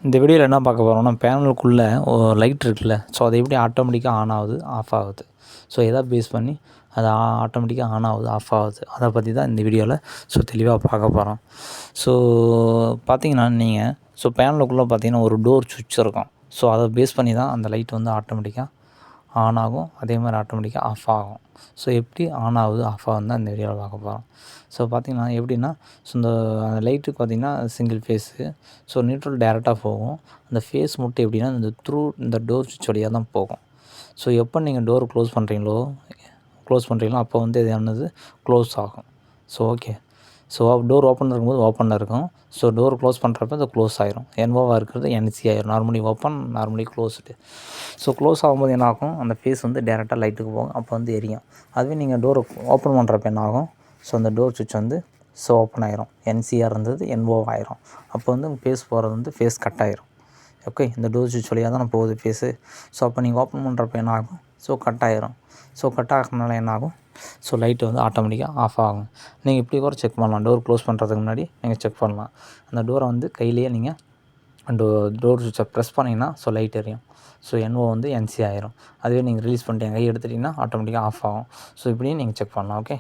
இந்த வீடியோவில் என்ன பார்க்க போகிறோம்னா, பேனலுக்குள்ளே ஒரு லைட் இருக்குல்ல, ஸோ அது எப்படி ஆட்டோமேட்டிக்காக ஆன் ஆகுது, ஆஃப் ஆகுது. ஸோ எதை பேஸ் பண்ணி அது ஆட்டோமேட்டிக்காக ஆன் ஆகுது, ஆஃப் ஆகுது, அதை பற்றி தான் இந்த வீடியோவில் ஸோ தெளிவாக பார்க்க போகிறோம். ஸோ பார்த்தீங்கன்னா நீங்கள் பேனலுக்குள்ளே பார்த்தீங்கன்னா ஒரு டோர் சுவிட்ச் இருக்கும். ஸோ அதை பேஸ் பண்ணி தான் அந்த லைட் வந்து ஆட்டோமேட்டிக்காக ஆன் ஆகும், அதே மாதிரி ஆட்டோமேட்டிக்காக ஆஃப் ஆகும். ஸோ எப்படி ஆன் ஆகுது, ஆஃப் ஆகுதுன்னு தான் இந்த வீடியோவில் பார்க்க போகிறோம். ஸோ பார்த்திங்கன்னா எப்படின்னா, ஸோ இந்த லைட்டுக்கு பார்த்திங்கன்னா சிங்கிள் ஃபேஸு. ஸோ நியூட்ரல் டேரெக்டாக போகும். அந்த ஃபேஸ் மட்டும் எப்படின்னா இந்த டோர் சுவிட்ச் வழியாக தான் போகும். ஸோ எப்போ நீங்கள் டோர் க்ளோஸ் பண்ணுறீங்களோ அப்போ வந்து இது என்னது க்ளோஸ் ஆகும். So okay. So door open இருக்கும்போது ஓப்பனில் இருக்கும். ஸோ டோர் க்ளோஸ் பண்ணுறப்ப அது க்ளோஸ் ஆயிரும். என்ஓவாக இருக்கிறது என்சி ஆயிரும். Normally open, normally closed. So close ஆகும்போது என்ன ஆகும், அந்த ஃபேஸ் வந்து டேரெக்டாக லைட்டுக்கு போகும், அப்போ வந்து எரியும். அதுவே நீங்கள் டோரை ஓப்பன் பண்ணுறப்ப என்ன ஆகும், ஸோ அந்த டோர் சுவிட்ச் வந்து ஓப்பன் ஆயிரும். என்சிஆர் இருந்தது என்ஓ ஆயிரும். அப்போ வந்து ஃபேஸ் போகிறது வந்து ஃபேஸ் கட் ஆயிரும். ஓகே, இந்த டோர் சுவிட்ச் வழியாக தான் போகுது ஃபேஸு. ஸோ அப்போ நீங்கள் ஓப்பன் பண்ணுறப்ப என்ன ஆகும், ஸோ கட் ஆயிரும். ஸோ கட் ஆகிறதுனால என்ன ஆகும், ஸோ லைட்டு வந்து ஆட்டோமேட்டிக்காக ஆஃப் ஆகும். நீங்கள் இப்படி கூட செக் பண்ணலாம். டோர் க்ளோஸ் பண்ணுறதுக்கு முன்னாடி நீங்கள் செக் பண்ணலாம். அந்த டோரை வந்து கையிலேயே நீங்கள் டோர் சுவிட்சை ப்ரெஸ் பண்ணிங்கன்னா ஸோ லைட் எரியும். ஸோ என்ஓ வந்து என்சி ஆயிரும். அதுவே நீங்கள் ரிலீஸ் பண்ணிட்டு கை எடுத்துட்டிங்கன்னா ஆட்டோமேட்டிக்காக ஆஃப் ஆகும். ஸோ இப்படியும் நீங்கள் செக் பண்ணலாம். ஓகே.